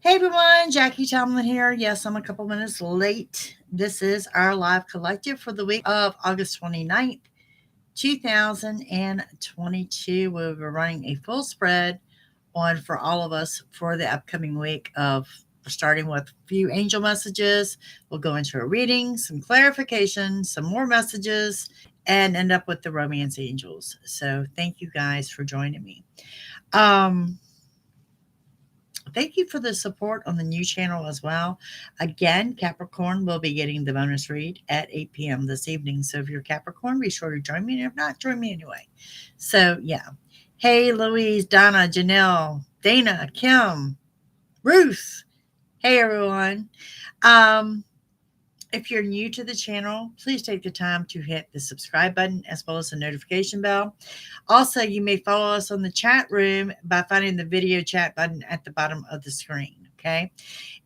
Hey everyone, Jackie-Tomlin here. Yes, I'm a couple minutes late. This is our live collective for the week of August 29th, 2022. We'll be running a full spread on for all of us for the upcoming week of starting with a few angel messages. We'll go into a reading, some clarification, some more messages, and end up with the romance angels. So thank you guys for joining me. Thank you for the support on the new channel as well. Again, Capricorn will be getting the bonus read at 8 p.m. this evening. So if you're Capricorn, be sure to join me. And if not, join me anyway. So, yeah. Hey, Louise, Donna, Janelle, Dana, Kim, Ruth. Hey, everyone. If you're new to the channel, please take the time to hit the subscribe button as well as the notification bell. Also, you may follow us on the chat room by finding the video chat button at the bottom of the screen. Okay.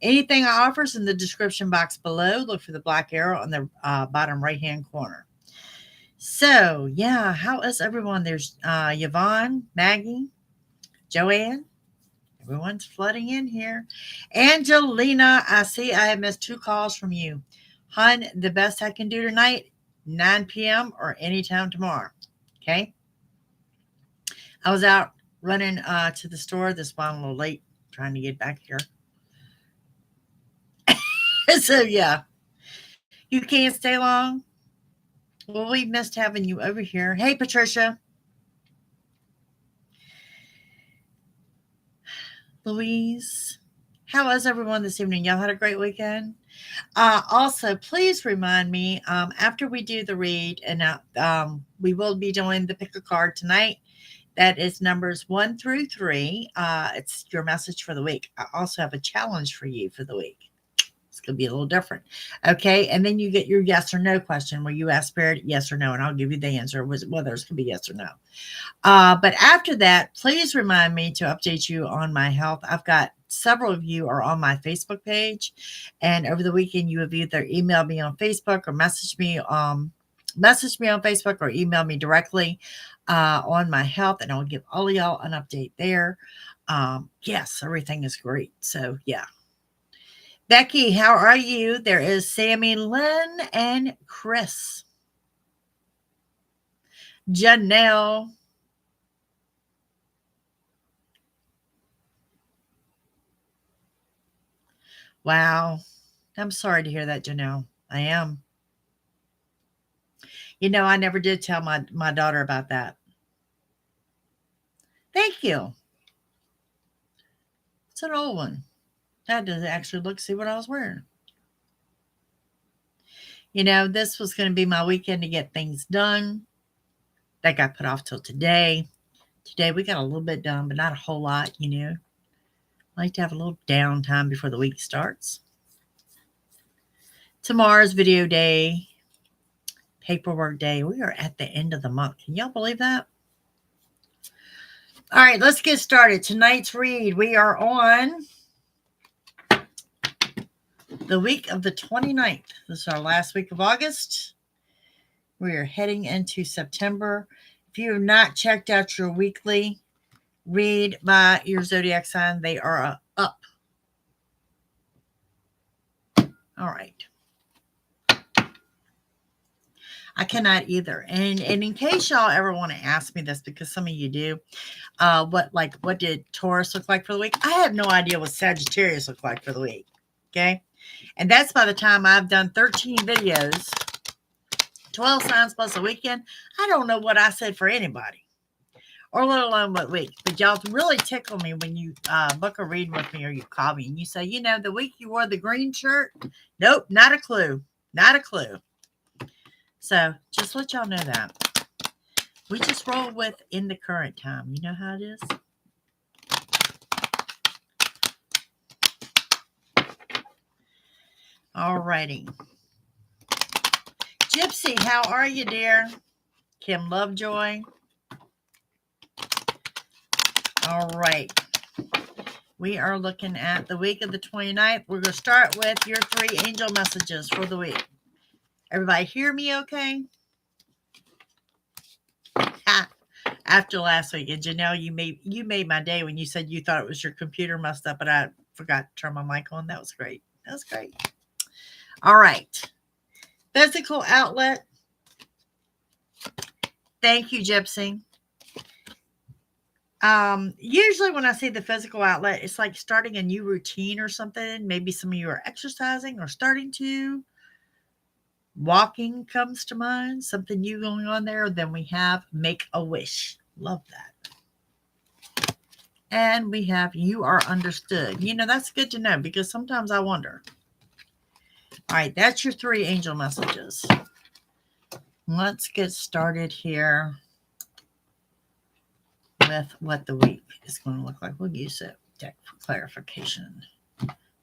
Anything I offer is in the description box below. Look for the black arrow on the bottom right-hand corner. So, yeah, how is everyone? There's Yvonne, Maggie, Joanne. Everyone's flooding in here. Angelina, I see I have missed 2 calls from you. Hun, the best I can do tonight, 9 p.m. or anytime tomorrow. Okay. I was out running to the store. This one a little late trying to get back here. So, yeah. You can't stay long. Well, we missed having you over here. Hey, Patricia. Louise. How was everyone this evening? Y'all had a great weekend? Also, please remind me after we do the read, and we will be doing the pick a card tonight. That is numbers 1 through 3. It's your message for the week. I also have a challenge for you for the week. It's going to be a little different. Okay. And then you get your yes or no question where you ask Spirit yes or no, and I'll give you the answer whether it's going to be yes or no. But after that, please remind me to update you on my health. I've got several of you are on my Facebook page, and over the weekend you have either emailed me on Facebook or messaged me on Facebook or email me directly on my health, and I'll give all of y'all an update there. Yes, everything is great. So yeah. Becky, how are you? There is Sammy, Lynn, and Chris. Janelle. Wow. I'm sorry to hear that, Janelle. I am. You know, I never did tell my daughter about that. Thank you. It's an old one. I had to actually look, see what I was wearing. You know, this was going to be my weekend to get things done. That got put off till today. Today we got a little bit done, but not a whole lot, you know. I like to have a little downtime before the week starts. Tomorrow's video day, paperwork day. We are at the end of the month. Can y'all believe that? All right, let's get started. Tonight's read, we are on the week of the 29th. This is our last week of August. We are heading into September. If you have not checked out your weekly read by your zodiac sign, they are up. All right. I cannot either. And in case y'all ever want to ask me this, because some of you do, what did Taurus look like for the week? I have no idea what Sagittarius looked like for the week. Okay. And that's by the time I've done 13 videos, 12 signs plus a weekend. I don't know what I said for anybody, or let alone what week. But y'all really tickle me when you book a reading with me or you call me and you say, you know, the week you wore the green shirt. Nope, not a clue. Not a clue. So just let y'all know that. We just roll with in the current time. You know how it is? All righty. Gypsy, how are you, dear? Kim Lovejoy. All right. We are looking at the week of the 29th. We're going to start with your 3 angel messages for the week. Everybody hear me okay? I after last week. And Janelle, you made my day when you said you thought it was your computer messed up, but I forgot to turn my mic on. That was great. That was great. All right. Physical outlet. Thank you, Gypsy. Usually when I say the physical outlet, it's like starting a new routine or something. Maybe some of you are exercising or starting to. Walking comes to mind, something new going on there. Then we have make a wish. Love that. And we have you are understood. You know, that's good to know because sometimes I wonder. All right, that's your 3 angel messages. Let's get started here with what the week is going to look like. We'll use a deck for clarification.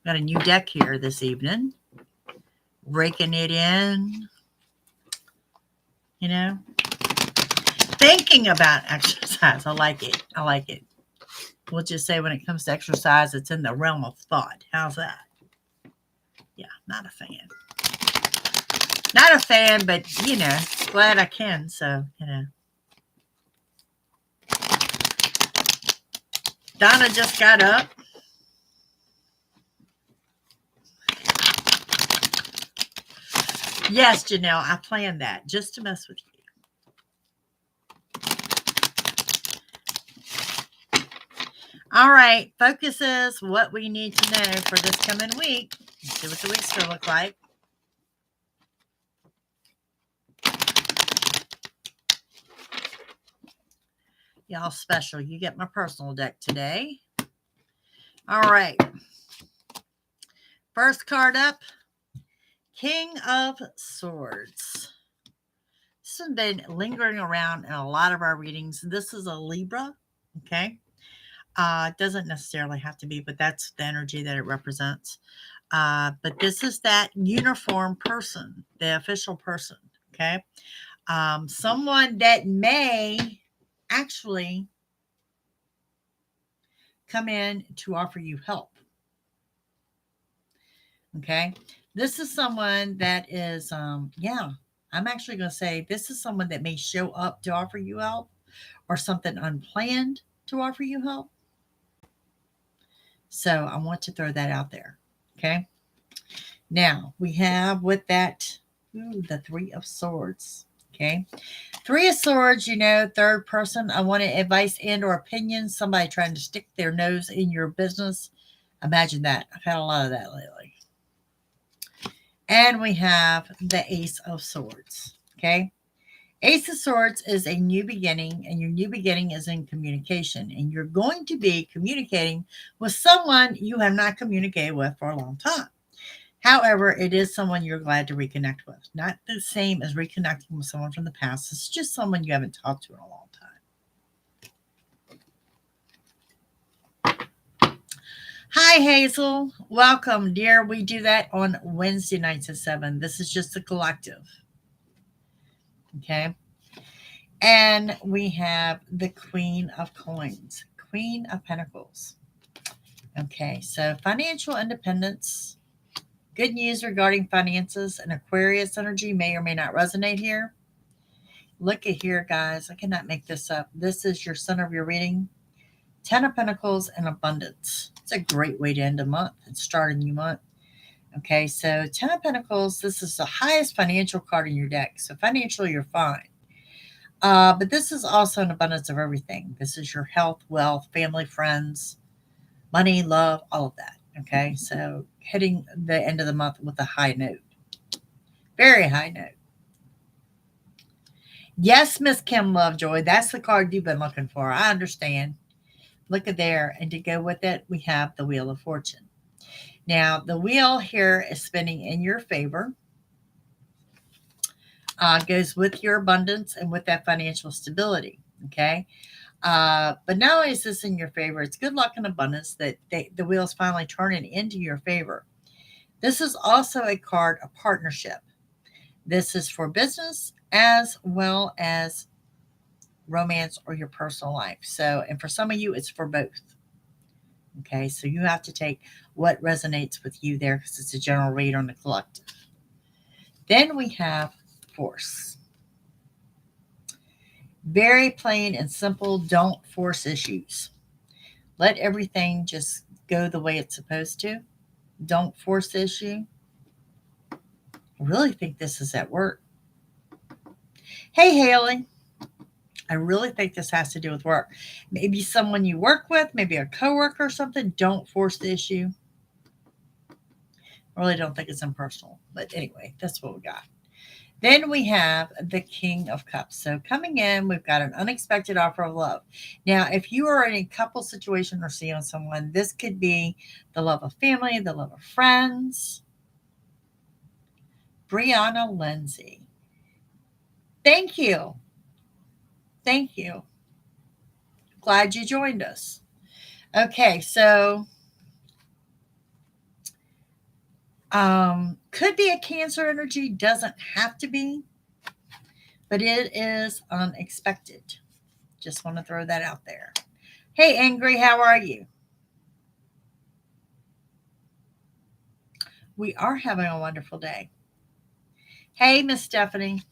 Got a new deck here this evening. Raking it in. You know, thinking about exercise. I like it. I like it. We'll just say when it comes to exercise, it's in the realm of thought. How's that? Yeah, not a fan. Not a fan, but, you know, glad I can. So, you know. Donna just got up. Yes, Janelle, I planned that just to mess with you. All right, focus is what we need to know for this coming week. Let's see what the week's going to look like. Y'all special. You get my personal deck today. All right. First card up. King of Swords. This has been lingering around in a lot of our readings. This is a Libra, okay? It doesn't necessarily have to be, but that's the energy that it represents. But this is that uniform person, the official person, okay? Someone that may actually come in to offer you help, okay? This is someone that is, I'm actually going to say this is someone that may show up to offer you help or something unplanned to offer you help. So I want to throw that out there. Okay. Now we have with that, the 3 of Swords. Okay. 3 of Swords, you know, third person. I want advice and or opinions. Somebody trying to stick their nose in your business. Imagine that. I've had a lot of that lately. And we have the Ace of Swords, okay? Ace of Swords is a new beginning, and your new beginning is in communication. And you're going to be communicating with someone you have not communicated with for a long time. However, it is someone you're glad to reconnect with. Not the same as reconnecting with someone from the past. It's just someone you haven't talked to in a long time. Hi, Hazel. Welcome, dear. We do that on Wednesday nights at 7. This is just a collective. Okay. And we have the Queen of Coins, Queen of Pentacles. Okay. So financial independence, good news regarding finances, and Aquarius energy may or may not resonate here. Look at here, guys. I cannot make this up. This is your center of your reading. 10 of Pentacles and abundance. It's a great way to end a month and start a new month. Okay, so 10 of Pentacles, this is the highest financial card in your deck. So financially, you're fine. But this is also an abundance of everything. This is your health, wealth, family, friends, money, love, all of that. Okay, so hitting the end of the month with a high note. Very high note. Yes, Miss Kim Lovejoy, that's the card you've been looking for. I understand. Look at there. And to go with it, we have the Wheel of Fortune. Now, the wheel here is spinning in your favor. Goes with your abundance and with that financial stability. Okay. But not only is this in your favor, it's good luck and abundance that the wheel's finally turning into your favor. This is also a card of partnership. This is for business as well as romance or your personal life. So, and for some of you, it's for both. Okay, so you have to take what resonates with you there because it's a general read on the collective. Then we have Force. Very plain and simple. Don't force issues. Let everything just go the way it's supposed to. Don't force the issue. I really think this is at work. Hey, Haley. I really think this has to do with work. Maybe someone you work with, maybe a coworker or something. Don't force the issue. I really don't think it's impersonal. But anyway, that's what we got. Then we have the King of Cups. So coming in, we've got an unexpected offer of love. Now, if you are in a couple situation or seeing someone, this could be the love of family, the love of friends. Brianna Lindsay. Thank you. Thank you. Glad you joined us. Okay, so could be a Cancer energy, doesn't have to be, but it is unexpected. Just want to throw that out there. Hey, Angry, how are you? We are having a wonderful day. Hey, Miss Stephanie.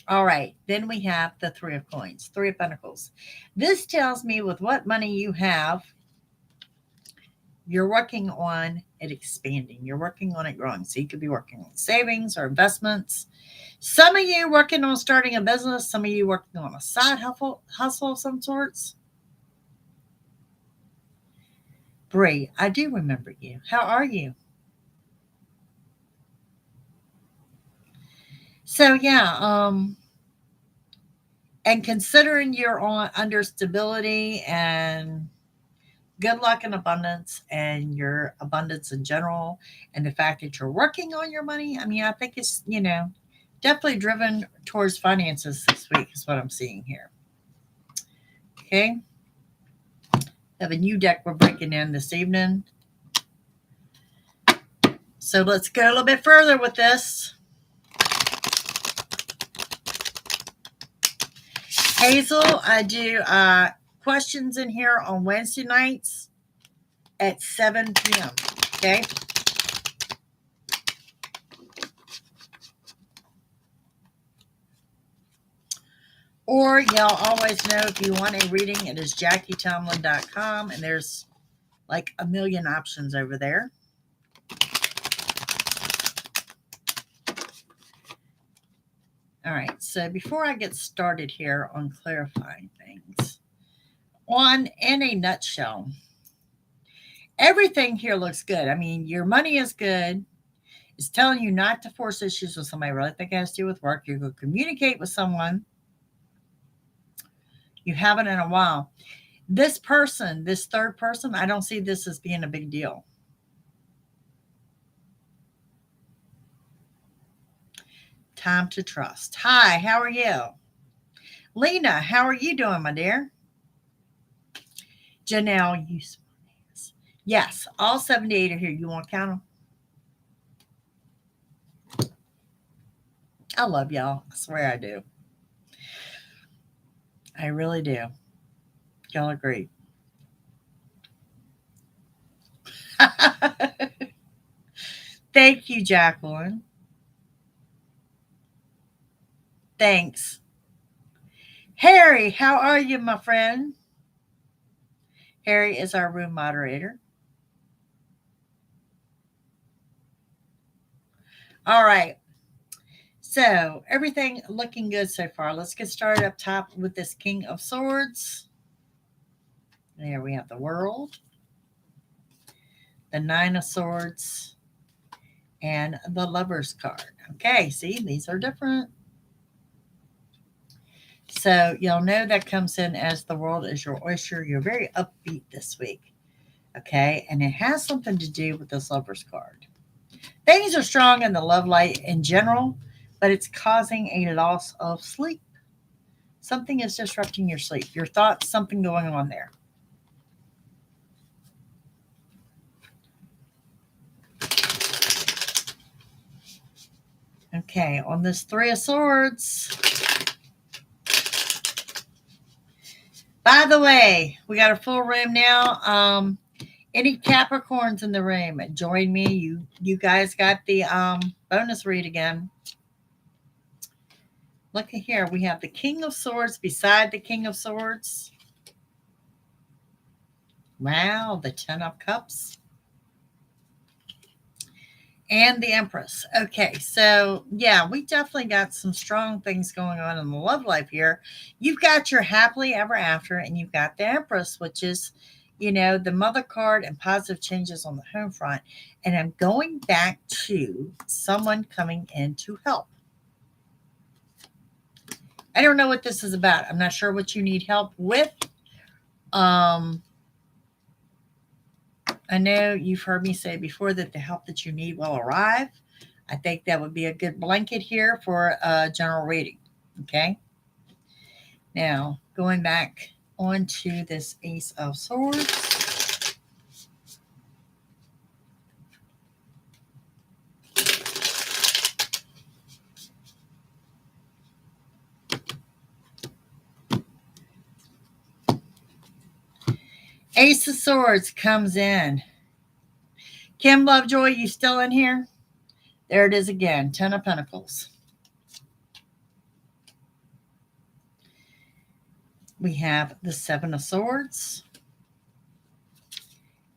All right, then we have the Three of Coins, Three of Pentacles. This tells me with what money you have, you're working on it expanding. You're working on it growing. So you could be working on savings or investments. Some of you working on starting a business. Some of you working on a side hustle of some sorts. Bree, I do remember you. How are you? So yeah, and considering you're under stability and good luck and abundance and your abundance in general, and the fact that you're working on your money, I mean, I think it's, definitely driven towards finances this week is what I'm seeing here. Okay. Have a new deck we're breaking in this evening. So let's go a little bit further with this. Hazel, I do questions in here on Wednesday nights at 7 p.m. Okay. Or y'all always know if you want a reading, it is JackieTomlin.com, and there's like a million options over there. All right, so before I get started here on clarifying things, in a nutshell, everything here looks good. I mean, your money is good. It's telling you not to force issues with somebody. I really think it has to do with work. You're going to communicate with someone you haven't in a while. This person, this third person, I don't see this as being a big deal. Time to trust. Hi, how are you? Lena, how are you doing, my dear? Janelle, you smartass. Yes, all 78 are here. You want to count them? I love y'all. I swear I do. I really do. Y'all agree. Thank you, Jacqueline. Thanks. Harry, how are you, my friend? Harry is our room moderator. All right. So everything looking good so far. Let's get started up top with this King of Swords. There we have the World, the Nine of Swords, and the Lover's card. Okay, see, these are different. So you'll know that comes in as the world is your oyster. You're very upbeat this week. Okay, and it has something to do with this Lover's card. Things are strong in the love light in general, but it's causing a loss of sleep. Something is disrupting your sleep. Your thoughts, something going on there. Okay, on this Three of Swords. By the way, we got a full room now. Any Capricorns in the room, join me. You guys got the bonus read again. Look at here. We have the King of Swords beside the King of Swords. Wow, the 10 of Cups. And the Empress. Okay, so yeah, we definitely got some strong things going on in the love life here. You've got your happily ever after, and you've got the Empress, which is, the mother card and positive changes on the home front. And I'm going back to someone coming in to help. I don't know what this is about. I'm not sure what you need help with. I know you've heard me say before that the help that you need will arrive. I think that would be a good blanket here for a general reading. Okay. Now, going back onto this Ace of Swords. Ace of Swords comes in. Kim Lovejoy, you still in here? There it is again, 10 of Pentacles. We have the 7 of Swords.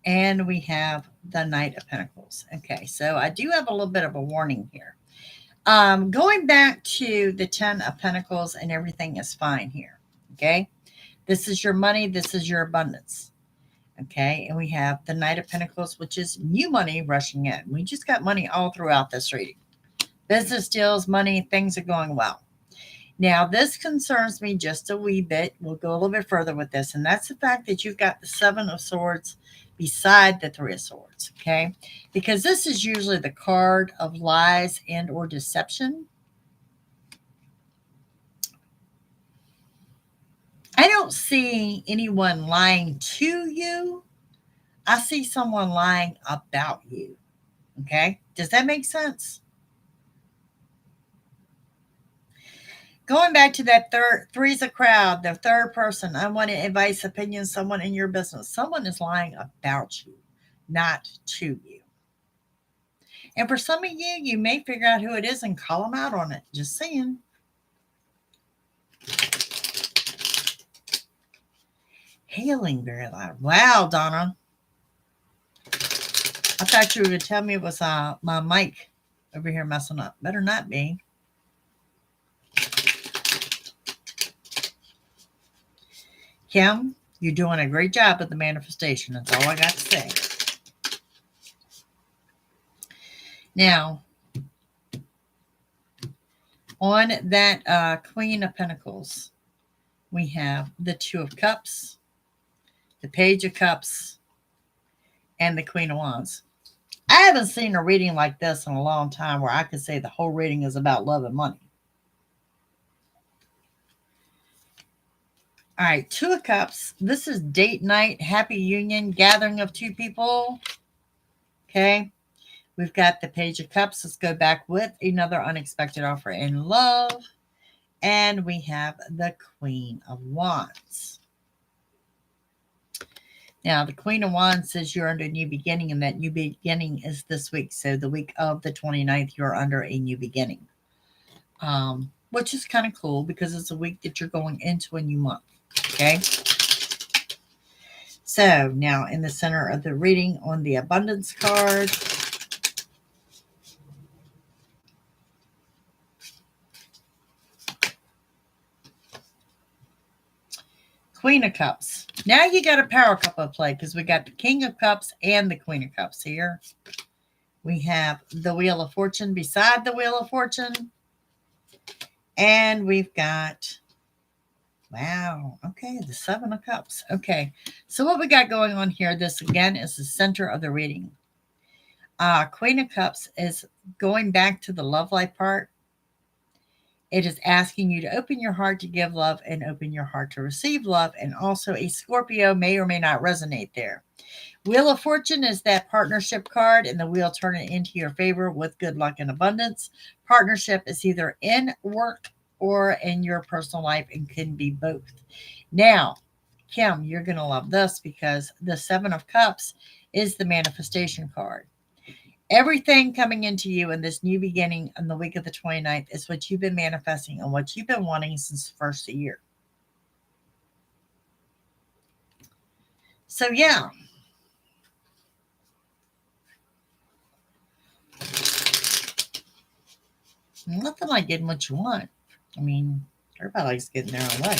And we have the Knight of Pentacles. Okay, so I do have a little bit of a warning here. Going back to the 10 of Pentacles and everything is fine here. Okay, this is your money. This is your abundance. Okay, and we have the Knight of Pentacles, which is new money rushing in. We just got money all throughout this reading. Business deals, money, things are going well. Now, this concerns me just a wee bit. We'll go a little bit further with this, and that's the fact that you've got the 7 of Swords beside the 3 of Swords, okay? Because this is usually the card of lies and or deception. I don't see anyone lying to you. I see someone lying about you, okay? Does that make sense? Going back to that three's a crowd, the third person, unwanted advice, opinion, someone in your business. Someone is lying about you, not to you. And for some of you, you may figure out who it is and call them out on it. Just saying. Hailing very loud. Wow, Donna. I thought you were going to tell me it was my mic over here messing up. Better not be. Kim, you're doing a great job with the manifestation. That's all I got to say. Now, on that Queen of Pentacles, we have the 2 of Cups, the Page of Cups, and the Queen of Wands. I haven't seen a reading like this in a long time where I could say the whole reading is about love and money. All right, 2 of Cups. This is date night, happy union, gathering of 2 people. Okay. We've got the Page of Cups. Let's go back with another unexpected offer in love. And we have the Queen of Wands. Now, the Queen of Wands says you're under a new beginning, and that new beginning is this week. So the week of the 29th, you're under a new beginning, which is kind of cool because it's a week that you're going into a new month. Okay. So now in the center of the reading on the abundance card, Queen of Cups. Now you got a power couple of play because we got the King of Cups and the Queen of Cups here. We have the Wheel of Fortune beside the Wheel of Fortune. And we've got, wow, okay, the 7 of Cups. Okay, so what we got going on here, this again is the center of the reading. Queen of Cups is going back to the love life part. It is asking you to open your heart to give love and open your heart to receive love. And also a Scorpio may or may not resonate there. Wheel of Fortune is that partnership card, and the wheel turn it into your favor with good luck and abundance. Partnership is either in work or in your personal life and can be both. Now, Kim, you're going to love this because the 7 of Cups is the manifestation card. Everything coming into you in this new beginning on the week of the 29th is what you've been manifesting and what you've been wanting since the first of the year. So, yeah. Nothing like getting what you want. I mean, everybody likes getting their own way.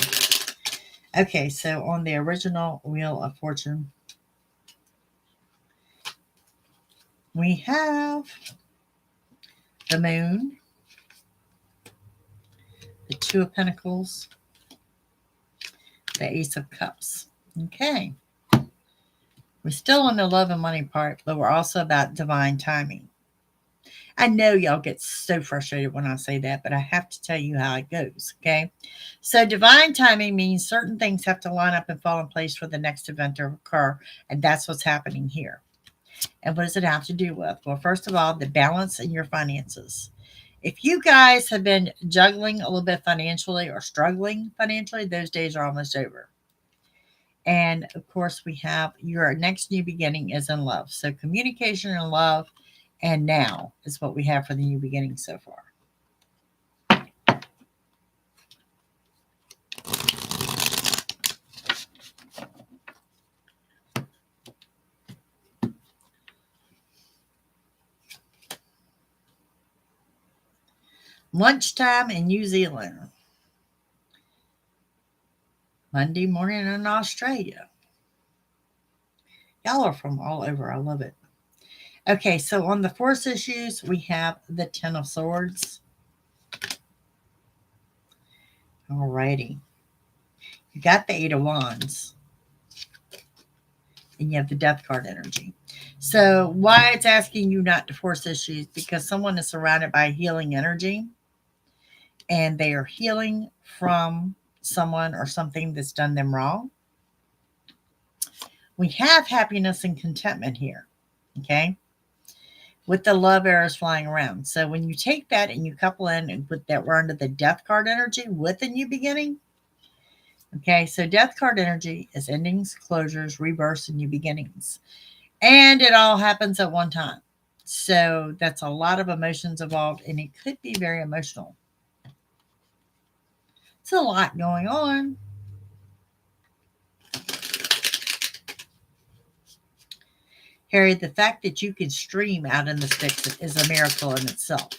Okay, so on the original Wheel of Fortune, we have the Moon, the Two of Pentacles, the Ace of Cups. Okay. We're still on the love and money part, but we're also about divine timing. I know y'all get so frustrated when I say that, but I have to tell you how it goes, okay? So divine timing means certain things have to line up and fall in place for the next event to occur, and that's what's happening here. And what does it have to do with? Well, first of all, the balance in your finances. If you guys have been juggling a little bit financially or struggling financially, those days are almost over. And of course, we have your next new beginning is in love. So communication and love and now is what we have for the new beginning so far. Lunchtime in New Zealand. Monday morning in Australia. Y'all are from all over. I love it. Okay, so on the force issues, we have the Ten of Swords. Alrighty. You got the Eight of Wands. And you have the Death card energy. So why it's asking you not to force issues? Because someone is surrounded by healing energy. And they are healing from someone or something that's done them wrong. We have happiness and contentment here. Okay. With the love arrows flying around. So when you take that and you couple in and put that we're under the Death card energy with a new beginning. Okay, so Death card energy is endings, closures, rebirths, and new beginnings. And it all happens at one time. So that's a lot of emotions involved, and it could be very emotional. It's a lot going on. Harry, the fact that you can stream out in the sticks is a miracle in itself.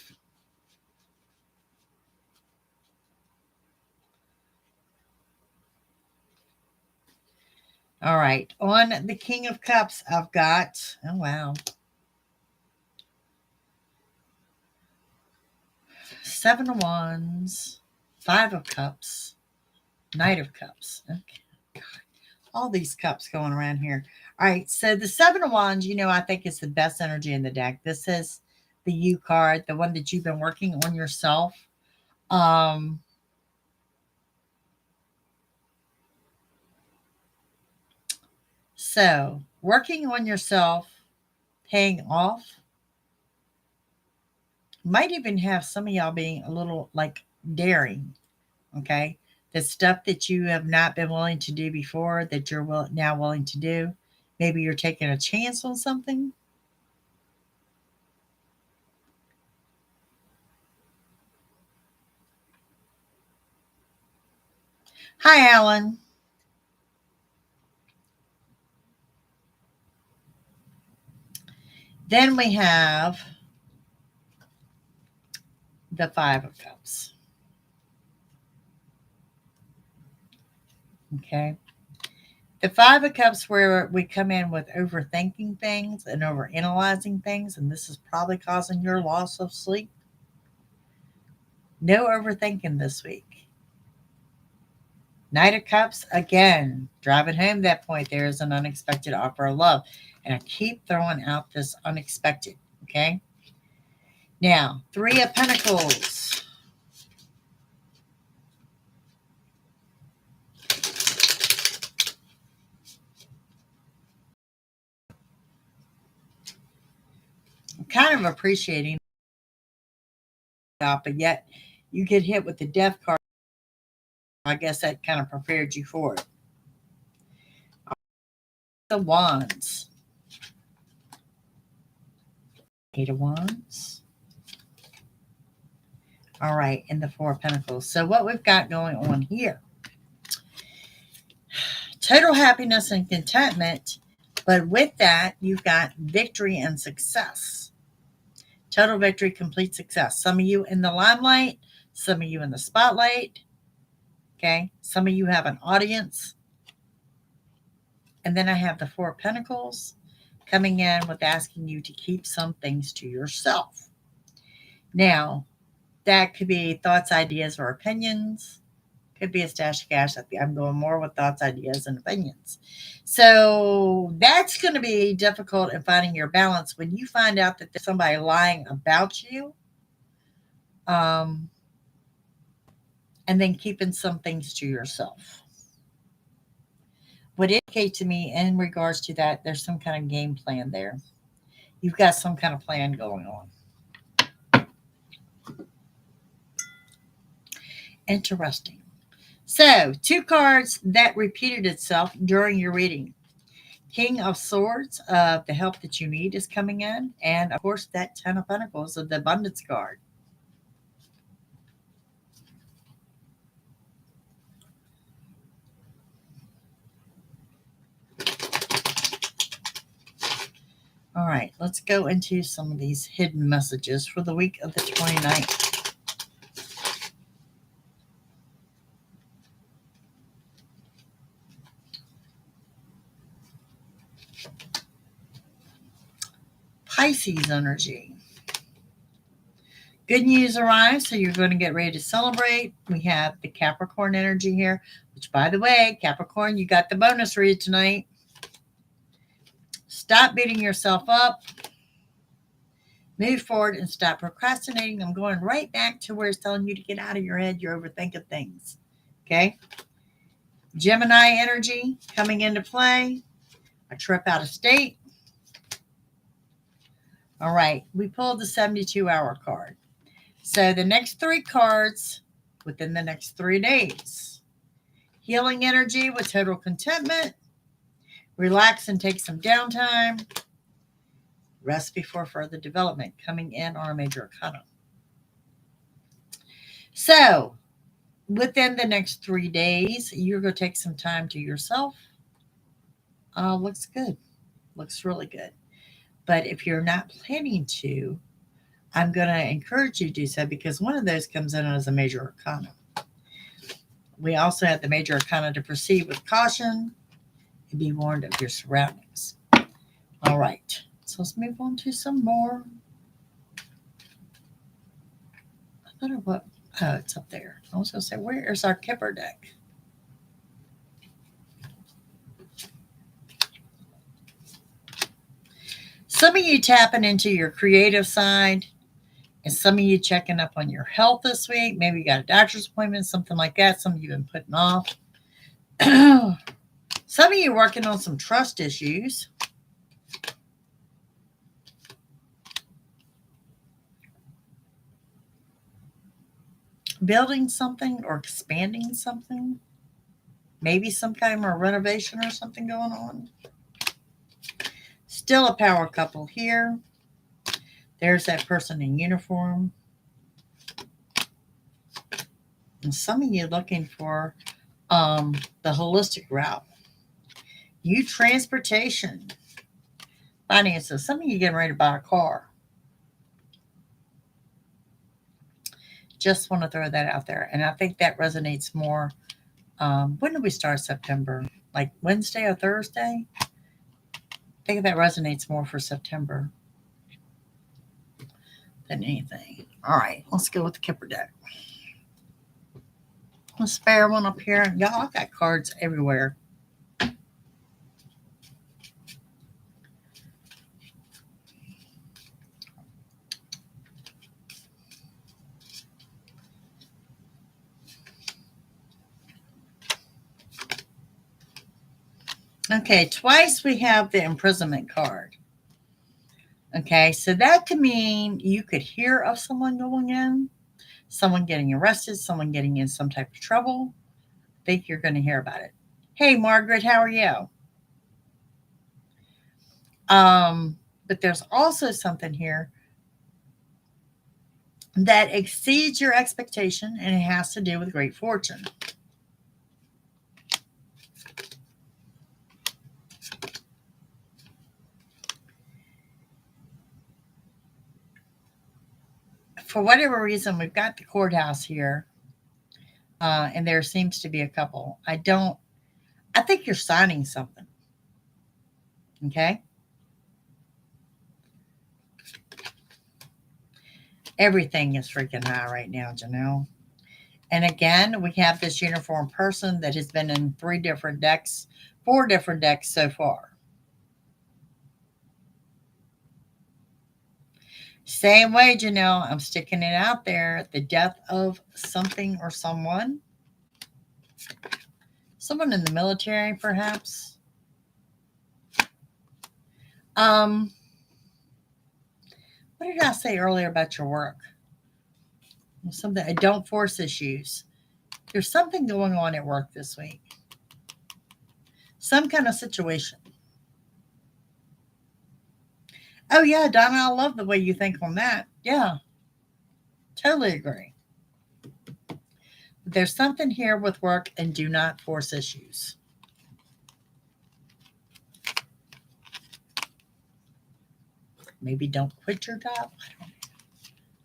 All right. On the King of Cups, I've got, oh, wow. 7 of Wands, 5 of Cups, Knight of Cups. Okay. God. All these cups going around here. All right. So the 7 of Wands, I think is the best energy in the deck. This is the U card, the one that you've been working on yourself. So working on yourself, paying off, might even have some of y'all being a little like daring. Okay. The stuff that you have not been willing to do before that you're now willing to do. Maybe you're taking a chance on something. Hi, Alan. Then we have the 5 of Cups. Okay. The 5 of Cups where we come in with overthinking things and overanalyzing things, and this is probably causing your loss of sleep. No overthinking this week. Knight of Cups, again, driving home that point, there is an unexpected offer of love. And I keep throwing out this unexpected, okay? Now, 3 of Pentacles. I'm kind of appreciating that, but yet you get hit with the Death card. I guess that kind of prepared you for it. The Wands. Eight of Wands. All right, and the Four of Pentacles. So what we've got going on here, total happiness and contentment, but with that, you've got victory and success. Total victory, complete success. Some of you in the limelight, some of you in the spotlight. Okay, some of you have an audience. And then I have the Four of Pentacles coming in with asking you to keep some things to yourself. Now, that could be thoughts, ideas, or opinions. Could be a stash of cash. I'm going more with thoughts, ideas, and opinions. So that's going to be difficult in finding your balance when you find out that there's somebody lying about you. And then keeping some things to yourself. What indicates to me in regards to that, there's some kind of game plan there. You've got some kind of plan going on. Interesting. So, two cards that repeated itself during your reading. King of Swords, the help that you need is coming in. And, of course, that Ten of Pentacles of the Abundance card. All right, let's go into some of these hidden messages for the week of the 29th. Pisces energy. Good news arrives, so you're going to get ready to celebrate. We have the Capricorn energy here, which, by the way, Capricorn, you got the bonus read tonight. Stop beating yourself up. Move forward and stop procrastinating. I'm going right back to where it's telling you to get out of your head. You're overthinking things. Okay? Gemini energy coming into play. A trip out of state. All right, we pulled the 72-hour card. So the next three cards within the next 3 days. Healing energy with total contentment. Relax and take some downtime. Rest before further development coming in on a major arcana. So within the next 3 days, you're going to take some time to yourself. Looks good. Looks really good. But if you're not planning to, I'm going to encourage you to do so because one of those comes in as a major arcana. We also have the major arcana to proceed with caution and be warned of your surroundings. All right. So let's move on to some more. I thought of what? Oh, it's up there. I was going to say, where is our Kipper deck? Some of you tapping into your creative side, and some of you checking up on your health this week. Maybe you got a doctor's appointment, something like that. Some of you have been putting off. Some of you working on some trust issues. Building something or expanding something. Maybe some kind of a renovation or something going on. Still a power couple here. There's that person in uniform. And some of you looking for the holistic route. You transportation. Finances. Some of you getting ready to buy a car. Just want to throw that out there. And I think that resonates more. When did we start September? Like Wednesday or Thursday? I think that resonates more for September than anything. All right, let's go with the Kipper deck. A spare one up here. Y'all, I've got cards everywhere. Okay, twice we have the imprisonment card. Okay, so that could mean you could hear of someone going in, someone getting arrested, someone getting in some type of trouble. I think you're going to hear about it. Hey, Margaret, how are you? But there's also something here that exceeds your expectation, and it has to do with great fortune. For whatever reason, we've got the courthouse here, and there seems to be a couple. I think you're signing something. Okay? Everything is freaking high right now, Janelle. And again, we have this uniform person that has been in 4 different decks so far. Same way, Janelle, I'm sticking it out there. The death of something or someone. Someone in the military, perhaps. What did I say earlier about your work? Something, don't force issues. There's something going on at work this week. Some kind of situation. Oh, yeah, Donna, I love the way you think on that. Yeah, totally agree. There's something here with work, and do not force issues. Maybe don't quit your job. I don't know.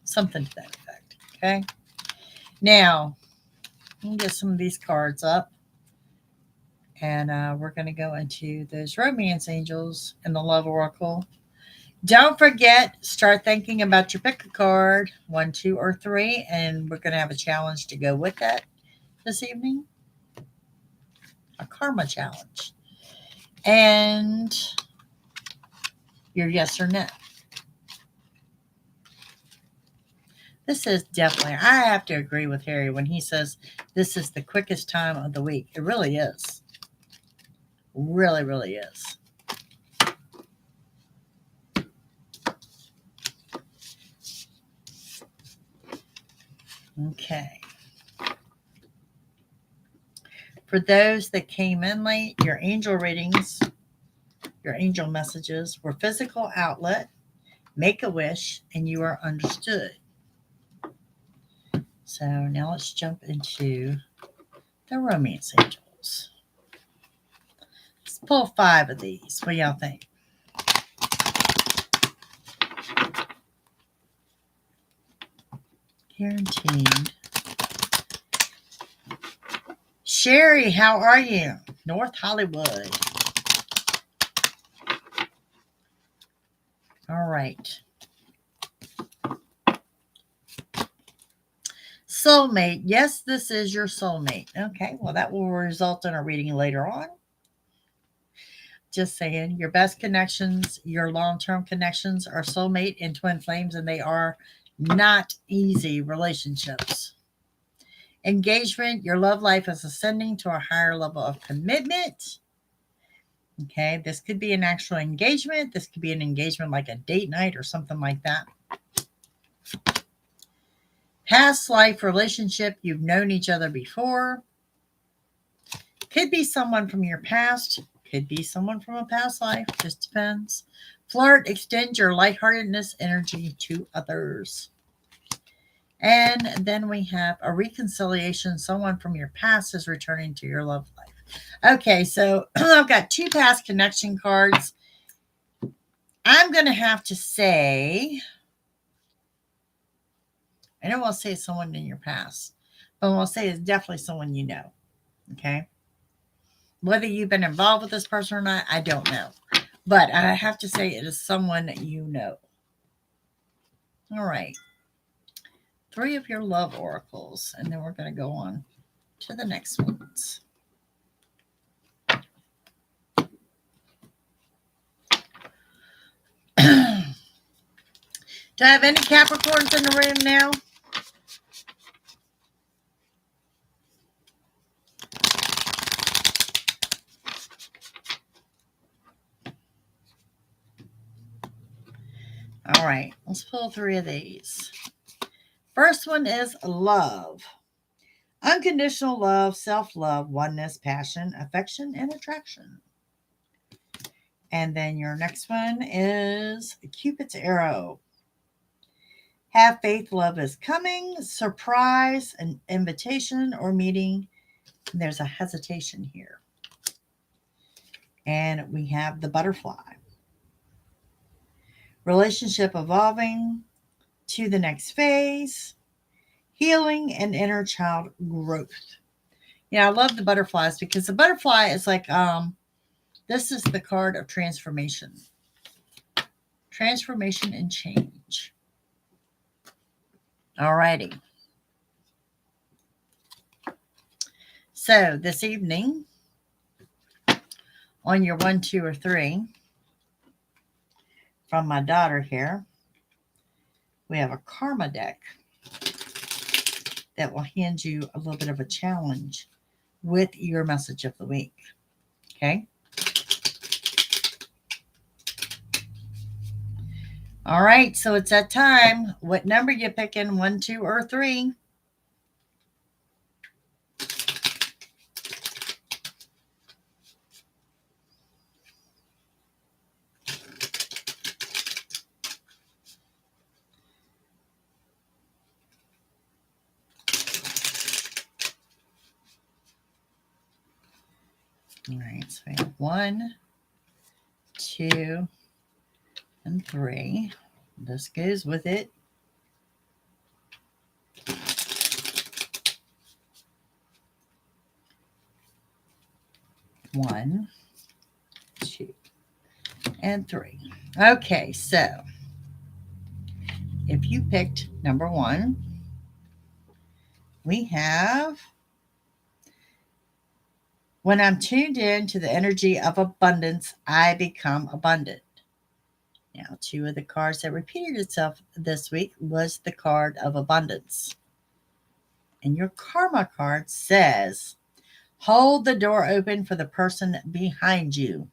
Something to that effect. Okay. Now, let me get some of these cards up. And we're going to go into those romance angels and the love oracle. Don't forget, start thinking about your pick a card, 1, 2, or 3, and we're going to have a challenge to go with that this evening. A karma challenge. And your yes or no. This is definitely, I have to agree with Harry when he says this is the quickest time of the week. It really is. Really, really is. Okay. For those that came in late, your angel readings, your angel messages were physical outlet, make a wish, and you are understood. So now let's jump into the romance angels. Let's pull 5 of these. What do y'all think? Guaranteed. Sherry, how are you? North Hollywood. All right. Soulmate. Yes, this is your soulmate. Okay, well, that will result in a reading later on. Just saying, your best connections, your long-term connections are soulmate and twin flames, and they are not easy relationships. Engagement, your love life is ascending to a higher level of commitment. Okay, this could be an actual engagement. This could be an engagement like a date night or something like that. Past life relationship, you've known each other before. Could be someone from your past. Could be someone from a past life. Just depends. Flirt, extend your lightheartedness energy to others. And then we have a reconciliation. Someone from your past is returning to your love life. Okay, so I've got 2 past connection cards. I'm going to have to say, I don't want to say it's someone in your past, but I want to say it's definitely someone you know. Okay. Whether you've been involved with this person or not, I don't know. But I have to say it is someone that you know. All right. 3 of your love oracles. And then we're going to go on to the next ones. Do I have any Capricorns in the room now? All right, let's pull 3 of these. First one is love. Unconditional love, self-love, oneness, passion, affection, and attraction. And then your next one is Cupid's arrow. Have faith, love is coming. Surprise, an invitation or meeting. And there's a hesitation here. And we have the butterfly. Relationship evolving to the next phase. Healing and inner child growth. Yeah, I love the butterflies because the butterfly is like, this is the card of transformation. Transformation and change. Alrighty. So this evening, on your 1, 2, or 3, from my daughter here, we have a karma deck that will hand you a little bit of a challenge with your message of the week. Okay? All right, so it's that time. What number you picking? 1, 2, or 3? All right, so we have 1, 2, and 3. This goes with it. 1, 2, and 3. Okay, so if you picked number 1, we have, when I'm tuned in to the energy of abundance, I become abundant. Now, 2 of the cards that repeated itself this week was the card of abundance. And your karma card says, hold the door open for the person behind you.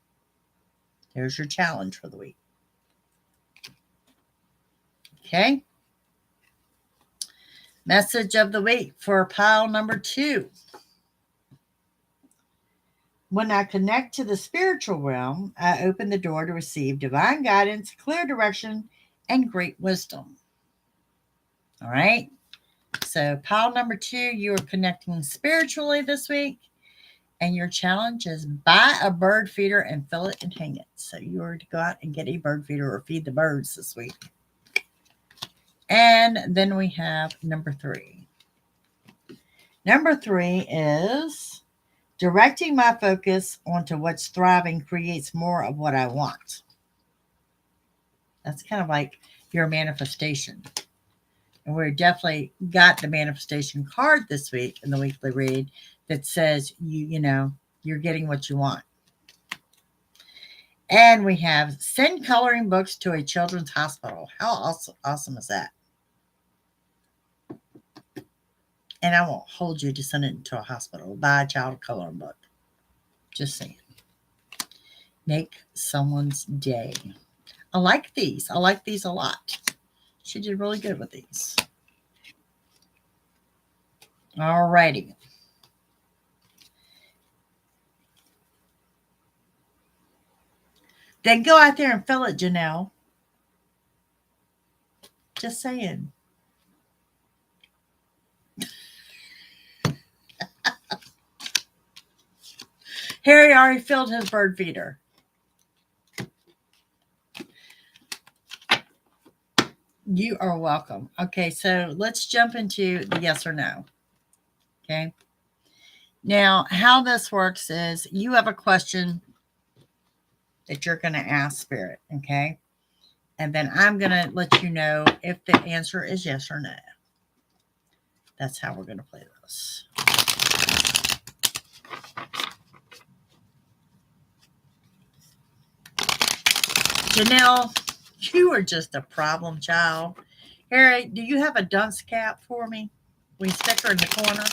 There's your challenge for the week. Okay. Message of the week for pile number 2. When I connect to the spiritual realm, I open the door to receive divine guidance, clear direction, and great wisdom. All right. So pile number 2, you are connecting spiritually this week. And your challenge is buy a bird feeder and fill it and hang it. So you are to go out and get a bird feeder or feed the birds this week. And then we have number 3. Number 3 is directing my focus onto what's thriving creates more of what I want. That's kind of like your manifestation. And we definitely got the manifestation card this week in the weekly read that says you're getting what you want. And we have send coloring books to a children's hospital. How awesome is that? And I won't hold you to send it to a hospital. Buy a child a coloring book. Just saying. Make someone's day. I like these. I like these a lot. She did really good with these. All righty. Then go out there and fill it, Janelle. Just saying. Harry already filled his bird feeder. You are welcome. Okay, so let's jump into the yes or no. Okay. Now, how this works is you have a question that you're going to ask Spirit. Okay. And then I'm going to let you know if the answer is yes or no. That's how we're going to play this. Janelle, you are just a problem child. Harry, do you have a dunce cap for me? We stick her in the corner.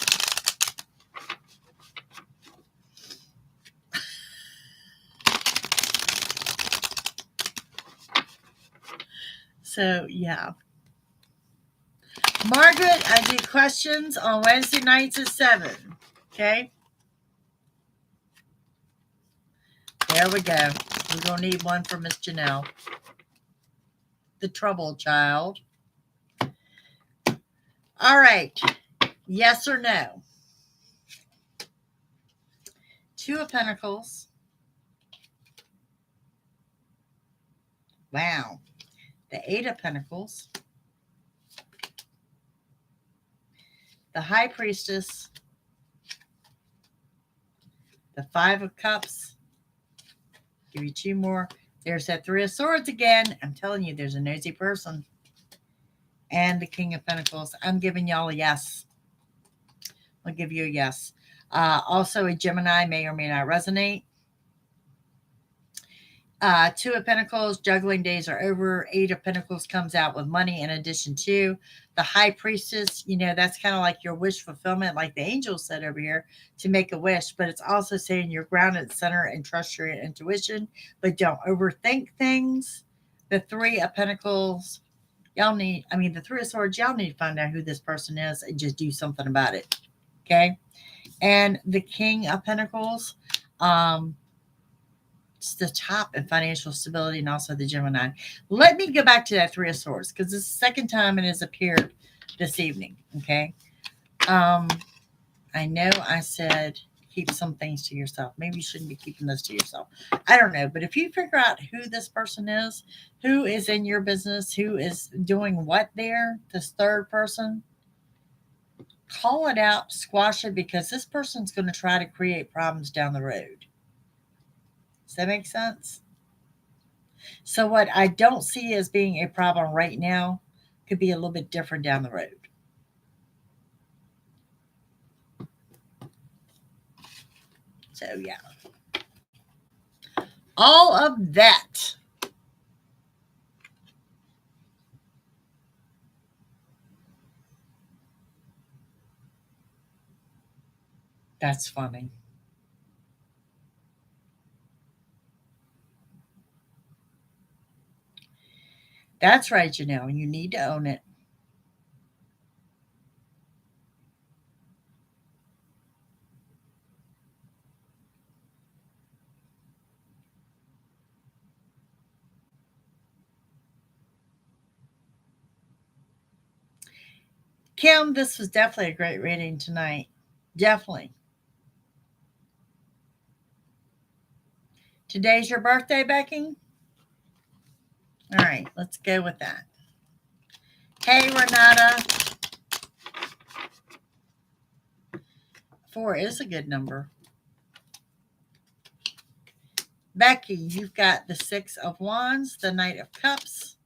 So, yeah. Margaret, I do questions on Wednesday nights at 7. Okay? There we go. We're going to need one for Miss Janelle. The trouble child. All right. Yes or no? Two of Pentacles. Wow. The Eight of Pentacles. The High Priestess. The Five of Cups. Give you two more. There's that Three of Swords again. I'm telling you, there's a nosy person. And the King of Pentacles. I'm giving y'all a yes. I'll give you a yes. Also, a Gemini may or may not resonate. Two of Pentacles, juggling days are over. Eight of Pentacles comes out with money in addition to the High Priestess. You know, that's kind of like your wish fulfillment, like the angel said over here, to make a wish. But it's also saying you're grounded center and trust your intuition, but don't overthink things. The Three of Pentacles, the Three of Swords, y'all need to find out who this person is and just do something about it. Okay. And the King of Pentacles, it's the top in financial stability, and also the Gemini. Let me go back to that Three of Swords because this is the second time it has appeared this evening. Okay. I know I said keep some things to yourself. Maybe you shouldn't be keeping this to yourself. I don't know. But if you figure out who this person is, who is in your business, who is doing what there, this third person, call it out, squash it, because this person's going to try to create problems down the road. Does that make sense? So what I don't see as being a problem right now could be a little bit different down the road. So yeah. All of that. That's funny. That's right, you need to own it. Kim, this was definitely a great reading tonight. Definitely. Today's your birthday, Becky? All right, let's go with that. Hey, Renata. 4 is a good number. Becky, you've got the Six of Wands, the Knight of Cups,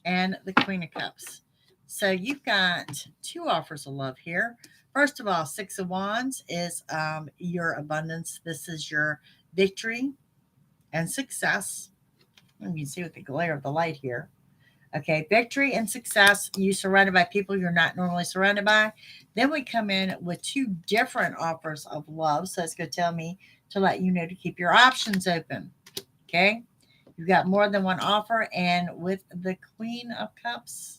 and the Queen of Cups. So you've got two offers of love here. First of all, Six of Wands is your abundance. This is your victory and success. You can see with the glare of the light here. Okay, victory and success. You surrounded by people you're not normally surrounded by. Then we come in with two different offers of love. So it's going to tell me to let you know to keep your options open. Okay, you've got more than one offer. And with the Queen of Cups,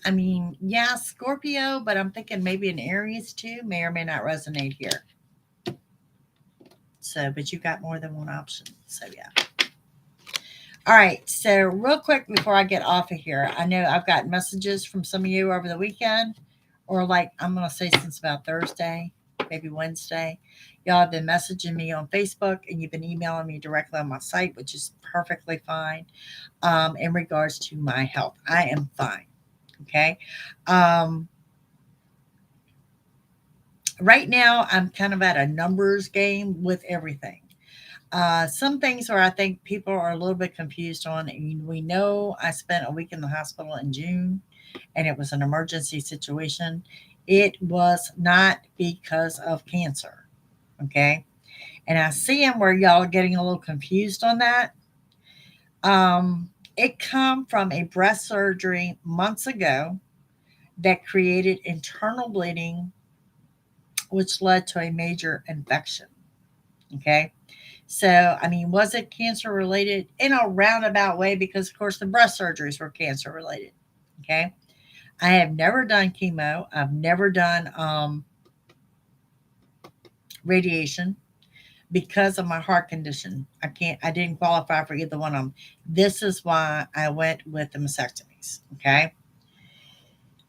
I mean, yeah, Scorpio, but I'm thinking maybe an Aries too may or may not resonate here. So, but you got more than one option. So, yeah. All right. So, real quick before I get off of here, I know I've got messages from some of you over the weekend, or like I'm going to say since about Thursday, maybe Wednesday. Y'all have been messaging me on Facebook and you've been emailing me directly on my site, which is perfectly fine in regards to my health. I am fine. Okay. Right now, I'm kind of at a numbers game with everything. Some things where I think people are a little bit confused on. We know I spent a week in the hospital in June and it was an emergency situation. It was not because of cancer. Okay. And I see them where y'all are getting a little confused on that. It come from a breast surgery months ago that created internal bleeding, which led to a major infection. Okay. So, I mean, was it cancer related? In a roundabout way, because of course the breast surgeries were cancer related. Okay. I have never done chemo. I've never done radiation. because of my heart condition. I didn't qualify for either one of them. This is why I went with the mastectomies, okay?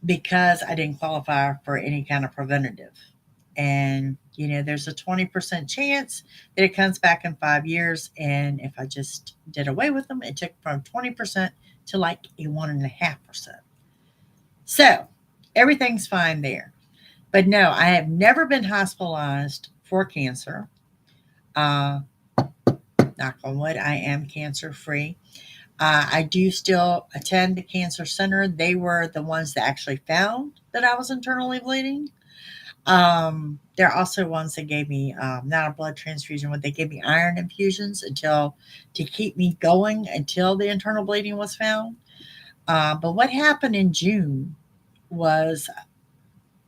Because I didn't qualify for any kind of preventative. And, there's a 20% chance that it comes back in 5 years. And if I just did away with them, it took from 20% to like a 1.5%. So everything's fine there. But no, I have never been hospitalized for cancer. Uh, Knock on wood, I am cancer free. I do still attend the cancer center. They were the ones that actually found that I was internally bleeding. They're also ones that gave me not a blood transfusion, but they gave me iron infusions to keep me going until the internal bleeding was found. But what happened in June was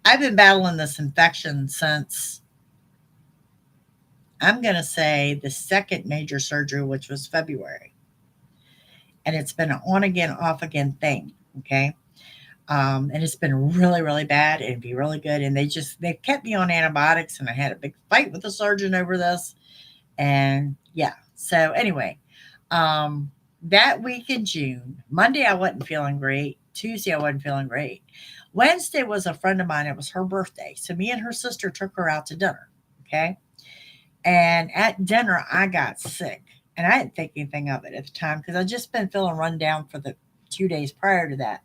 I've been battling this infection since, I'm going to say, the second major surgery, which was February. And it's been an on again, off again thing. Okay. And it's been really, really bad. It'd be really good. And they kept me on antibiotics, and I had a big fight with the surgeon over this. And yeah. So anyway, that week in June, Monday, I wasn't feeling great. Tuesday, I wasn't feeling great. Wednesday was a friend of mine. It was her birthday. So me and her sister took her out to dinner. Okay. And at dinner, I got sick. And I didn't think anything of it at the time because I'd just been feeling run down for the 2 days prior to that.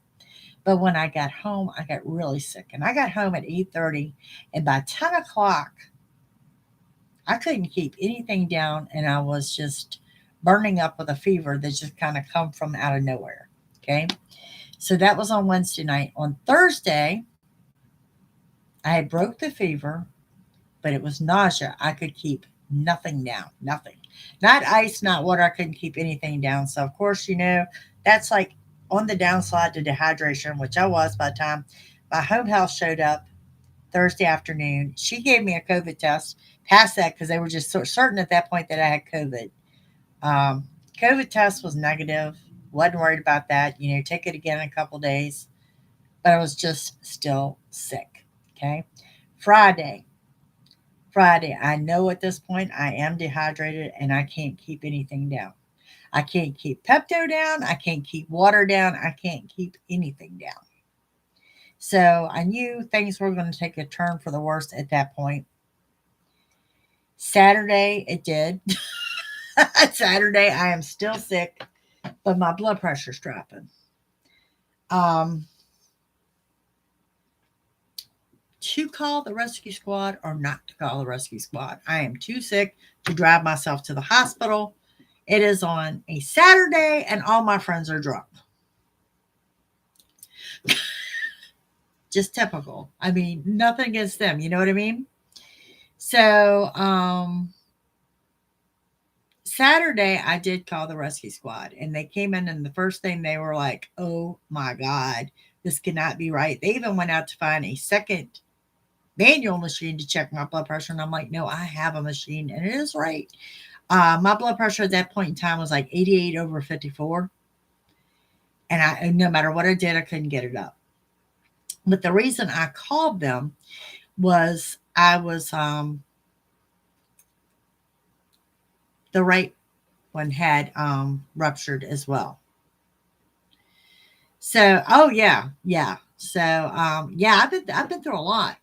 But when I got home, I got really sick. And I got home at 8:30. And by 10 o'clock, I couldn't keep anything down. And I was just burning up with a fever that just kind of come from out of nowhere. Okay. So that was on Wednesday night. On Thursday, I had broke the fever, but it was nausea. I could keep nothing down. Nothing. Not ice, not water. I couldn't keep anything down. So, of course, that's like on the downside to dehydration, which I was by the time my home health showed up Thursday afternoon. She gave me a COVID test, passed that because they were just so certain at that point that I had COVID. Um, COVID test was negative. Wasn't worried about that. Take it again in a couple days. But I was just still sick. Okay. Friday. I know at this point I am dehydrated and I can't keep anything down. I can't keep Pepto down. I can't keep water down. I can't keep anything down. So I knew things were going to take a turn for the worst at that point. Saturday, it did. Saturday, I am still sick, but my blood pressure's dropping. To call the rescue squad or not to call the rescue squad. I am too sick to drive myself to the hospital. It is on a Saturday and all my friends are drunk. Just typical. I mean, nothing against them. You know what I mean? So, Saturday, I did call the rescue squad and they came in, and the first thing they were like, oh my God, this cannot be right. They even went out to find a second manual machine to check my blood pressure. And I'm like, no, I have a machine and it is right. My blood pressure at that point in time was like 88 over 54. And no matter what I did, I couldn't get it up. But the reason I called them was I was, the right one had ruptured as well. So, oh yeah. So, I've been through a lot.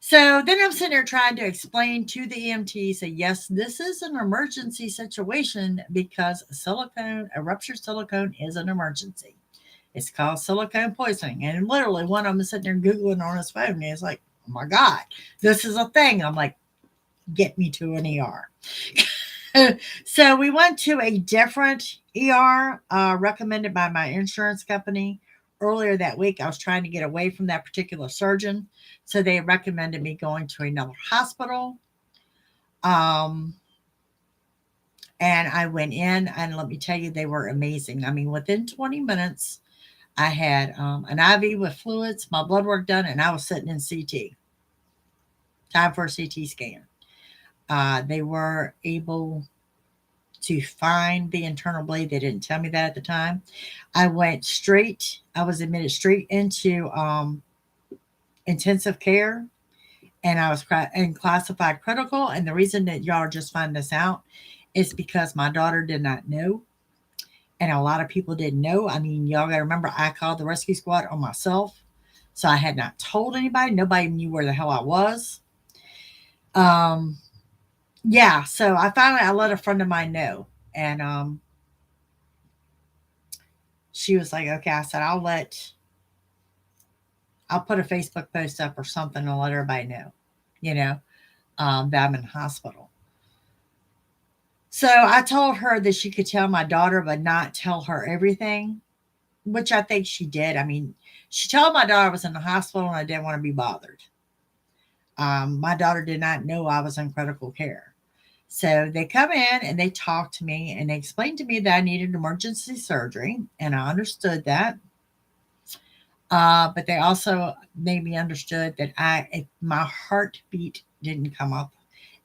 So then I'm sitting there trying to explain to the EMTs that yes, this is an emergency situation because a ruptured silicone is an emergency. It's called silicone poisoning. And literally one of them is sitting there Googling on his phone and he's like, oh my God, this is a thing. I'm like, get me to an ER. So we went to a different ER recommended by my insurance company. Earlier that week, I was trying to get away from that particular surgeon. So they recommended me going to another hospital. And I went in, and let me tell you, they were amazing. I mean, within 20 minutes, I had an IV with fluids, my blood work done, and I was sitting in CT. Time for a CT scan. They were able to find the internal bleed. They didn't tell me that at the time. I was admitted straight into intensive care. and I was classified critical. And the reason that y'all just find this out is because my daughter did not know, and a lot of people didn't know. I mean, y'all got to remember, I called the rescue squad on myself, so I had not told anybody. Nobody knew where the hell I was. Um, yeah, so I let a friend of mine know, and she was like, "Okay," I said, I'll put a Facebook post up or something and let everybody know, you know, that I'm in the hospital. So I told her that she could tell my daughter, but not tell her everything, which I think she did. I mean, she told my daughter I was in the hospital and I didn't want to be bothered. My daughter did not know I was in critical care. So they come in and they talk to me and they explained to me that I needed emergency surgery, and I understood that. But they also made me understood that if my heartbeat didn't come up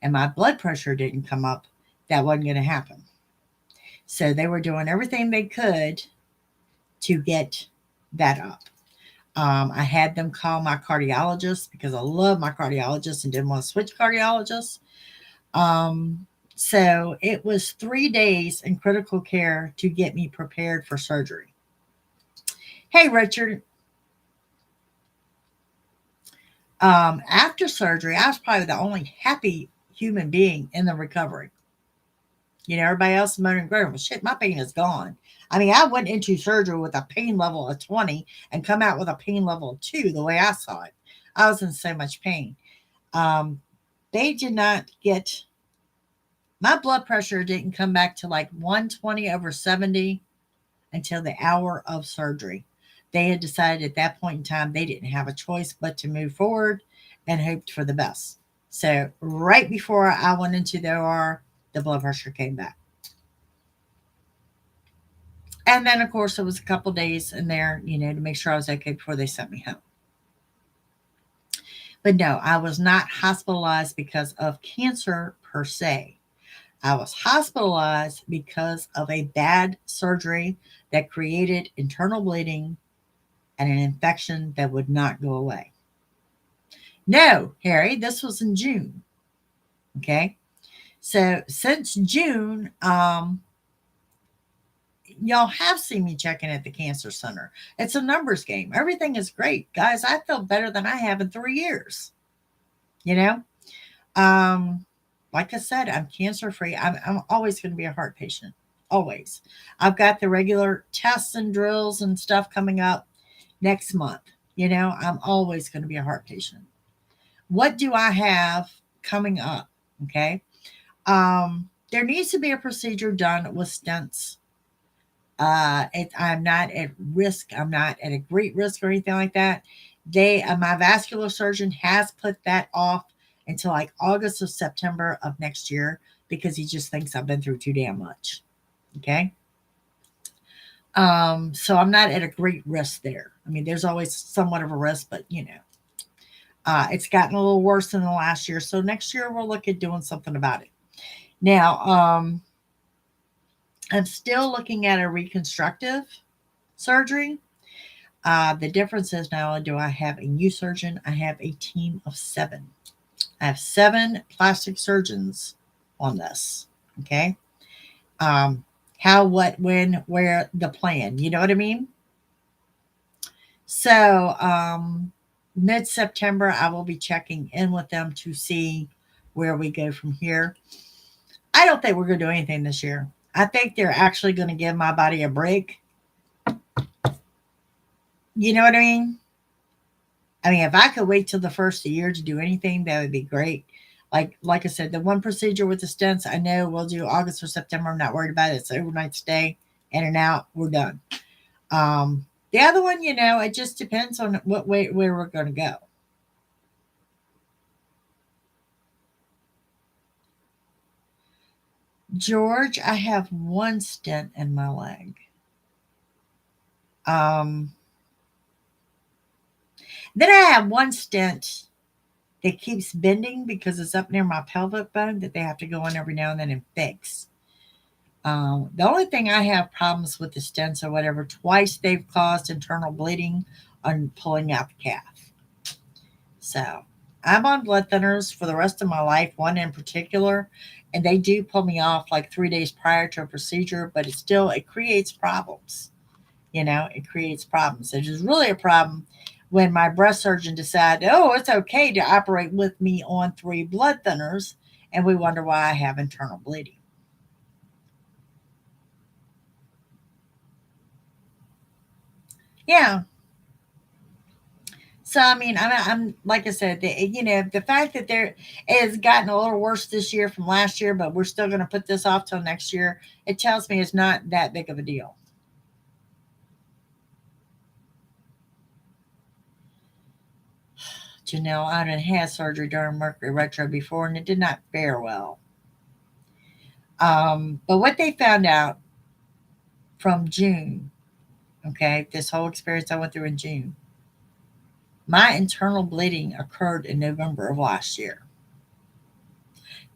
and my blood pressure didn't come up, that wasn't going to happen. So they were doing everything they could to get that up. I had them call my cardiologist because I love my cardiologist and didn't want to switch cardiologists. So it was 3 days in critical care to get me prepared for surgery. Hey, Richard. After surgery, I was probably the only happy human being in the recovery. You know, everybody else moaning and groaning. Well, shit, my pain is gone. I mean, I went into surgery with a pain level of 20 and come out with a pain level of 2 the way I saw it. I was in so much pain. They did not get, my blood pressure didn't come back to like 120/70 until the hour of surgery. They had decided at that point in time they didn't have a choice but to move forward and hoped for the best. So right before I went into the OR, the blood pressure came back. And then, of course, it was a couple days in there, you know, to make sure I was okay before they sent me home. But no, I was not hospitalized because of cancer per se. I was hospitalized because of a bad surgery that created internal bleeding and an infection that would not go away. No, Harry, this was in June. Okay. So since June, y'all have seen me checking at the cancer center. It's a numbers game. Everything is great. Guys, I feel better than I have in 3 years. You know? Like I said, I'm cancer free. I'm always going to be a heart patient. Always. I've got the regular tests and drills and stuff coming up next month. You know, I'm always going to be a heart patient. What do I have coming up? Okay. There needs to be a procedure done with stents. I'm not at risk. I'm not at a great risk or anything like that. My vascular surgeon has put that off until like August or September of next year because he just thinks I've been through too damn much. Okay. So I'm not at a great risk there. I mean, there's always somewhat of a risk, but you know, it's gotten a little worse in the last year. So next year we'll look at doing something about it. Now, I'm still looking at a reconstructive surgery. The difference is not only do I have a new surgeon, I have a team of 7. I have 7 plastic surgeons on this. Okay. How, what, when, where, the plan. You know what I mean? So, mid-September, I will be checking in with them to see where we go from here. I don't think we're going to do anything this year. I think they're actually going to give my body a break. You know what I mean? I mean, if I could wait till the first of the year to do anything, that would be great. Like I said, the one procedure with the stents, I know we'll do August or September. I'm not worried about it. It's overnight stay, in and out. We're done. The other one, you know, it just depends on what way where we're going to go. George, I have 1 stent in my leg. Then I have 1 stent that keeps bending because it's up near my pelvic bone that they have to go in every now and then and fix. The only thing I have problems with the stents or whatever, twice they've caused internal bleeding on pulling out the calf. So I'm on blood thinners for the rest of my life, one in particular, and they do pull me off like 3 days prior to a procedure, but it creates problems. It creates problems. It is really a problem when my breast surgeon decided, oh, it's okay to operate with me on 3 blood thinners, and we wonder why I have internal bleeding. Yeah. So I mean, I'm like I said, the fact that it has gotten a little worse this year from last year, but we're still going to put this off till next year. It tells me it's not that big of a deal. Janelle, I done had surgery during Mercury retro before, and it did not fare well. But what they found out from June, okay, this whole experience I went through in June, my internal bleeding occurred in November of last year.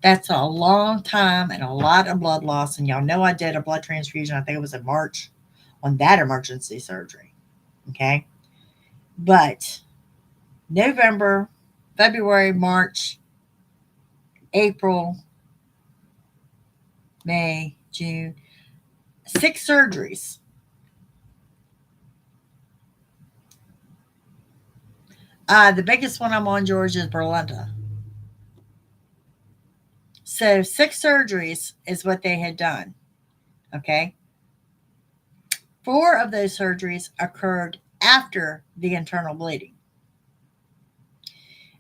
That's a long time and a lot of blood loss. And y'all know I did a blood transfusion, I think it was in March, on that emergency surgery. Okay. But November, February, March, April, May, June, 6 surgeries. The biggest one I'm on, George, is Berlinda. So 6 surgeries is what they had done. Okay. 4 of those surgeries occurred after the internal bleeding.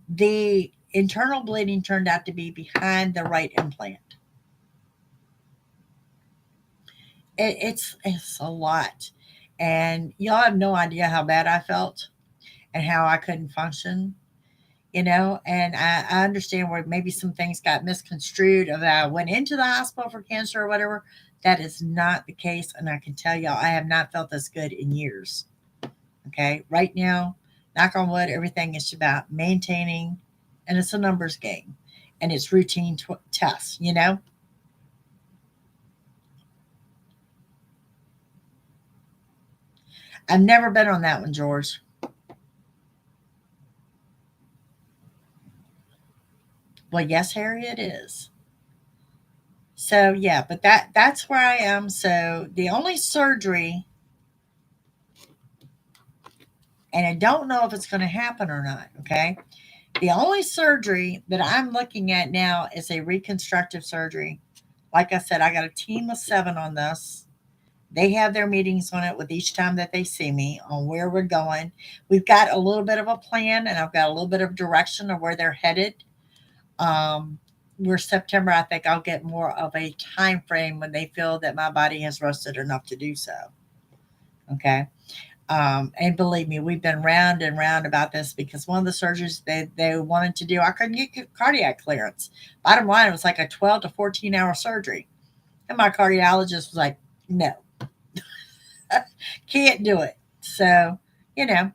The internal bleeding turned out to be behind the right implant. It's a lot. And y'all have no idea how bad I felt and how I couldn't function, and I understand where maybe some things got misconstrued of that I went into the hospital for cancer or whatever. That is not the case. And I can tell y'all, I have not felt this good in years. Okay. Right now, knock on wood, everything is about maintaining, and it's a numbers game, and it's routine tests. I've never been on that one, George. Well, yes, Harry, it is. So yeah, but that's where I am. So the only surgery, and I don't know if it's going to happen or not. Okay, the only surgery that I'm looking at now is a reconstructive surgery. Like I said, I got a team of 7 on this. They have their meetings on it with each time that they see me on where we're going. We've got a little bit of a plan, and I've got a little bit of direction of where they're headed. Where September, I think I'll get more of a time frame when they feel that my body has rested enough to do so. Okay. And believe me, we've been round and round about this because one of the surgeries they wanted to do, I couldn't get cardiac clearance. Bottom line, it was like a 12 to 14-hour surgery. And my cardiologist was like, no, can't do it. So, you know,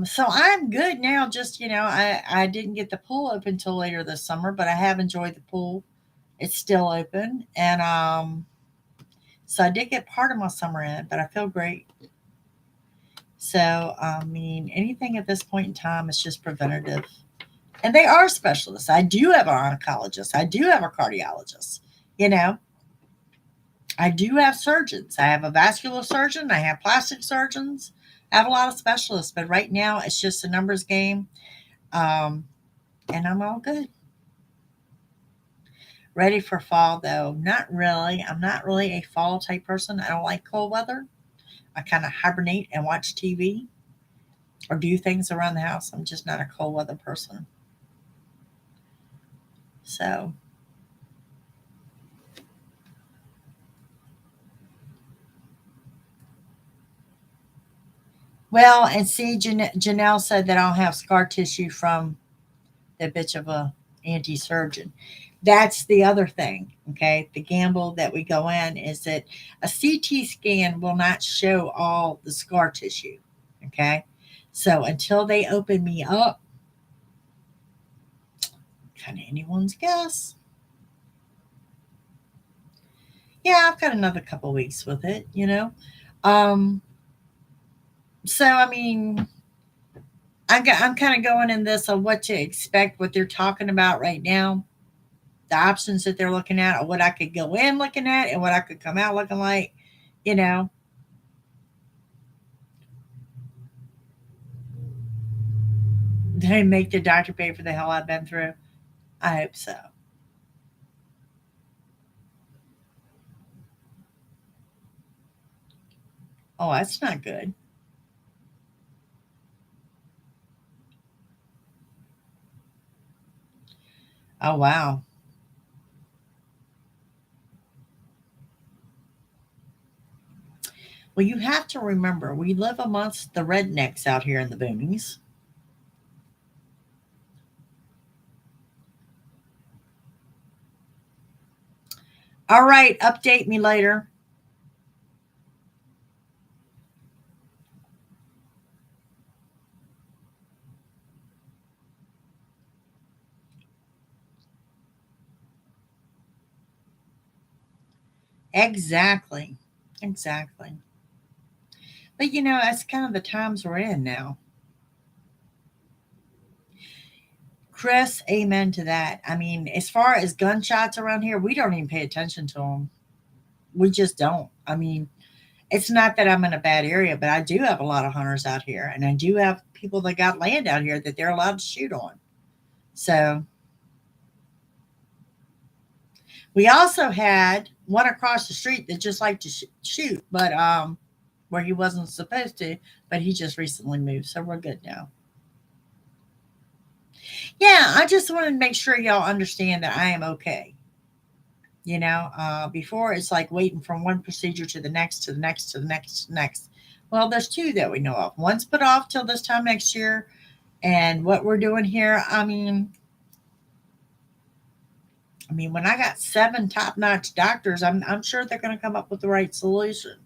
so I'm good now. Just, I didn't get the pool open until later this summer, but I have enjoyed the pool. It's still open. And so I did get part of my summer in, but I feel great. So, I mean, anything at this point in time is just preventative. And they are specialists. I do have an oncologist. I do have a cardiologist. You know, I do have surgeons. I have a vascular surgeon. I have plastic surgeons. I have a lot of specialists. But right now, it's just a numbers game. Um, and I'm all good. Ready for fall, though? Not really. I'm not really a fall type person. I don't like cold weather. I kind of hibernate and watch TV or do things around the house. I'm just not a cold weather person. So, well, and see, Janelle said that I'll have scar tissue from the bitch of a anti-surgeon. That's the other thing. Okay. The gamble that we go in is that a CT scan will not show all the scar tissue. Okay. So until they open me up, kind of anyone's guess. Yeah, I've got another couple weeks with it. Um, so I mean, I'm kind of going in this on what to expect, what they're talking about right now, the options that they're looking at, or what I could go in looking at, and what I could come out looking like. You know, they make the doctor pay for the hell I've been through. I hope so. Oh, that's not good. Oh, wow. Well, you have to remember, we live amongst the rednecks out here in the boonies. All right, update me later. Exactly. Exactly. But that's kind of the times we're in now. Chris, amen to that. I mean, as far as gunshots around here, we don't even pay attention to them. We just don't. I mean, it's not that I'm in a bad area, but I do have a lot of hunters out here, and I do have people that got land out here that they're allowed to shoot on. So we also had one across the street that just liked to shoot, but where he wasn't supposed to, but he just recently moved, so we're good now. Yeah, I just wanted to make sure y'all understand that I am okay. Before it's like waiting from one procedure to the next, to the next, to the next, to the next. Well, there's two that we know of. One's put off till this time next year, and what we're doing here, I mean, when I got seven top-notch doctors, I'm sure they're going to come up with the right solution.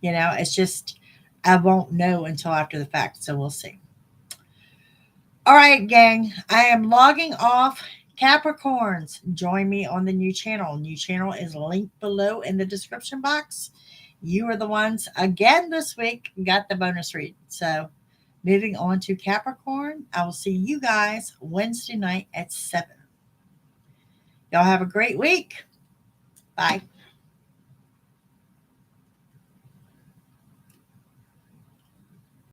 It's just I won't know until after the fact, so we'll see. All right, gang, I am logging off. Capricorns, join me on the new channel. New channel is linked below in the description box. You are the ones again this week got the bonus read. So, moving on to Capricorn, I will see you guys Wednesday night at 7. Y'all have a great week. Bye.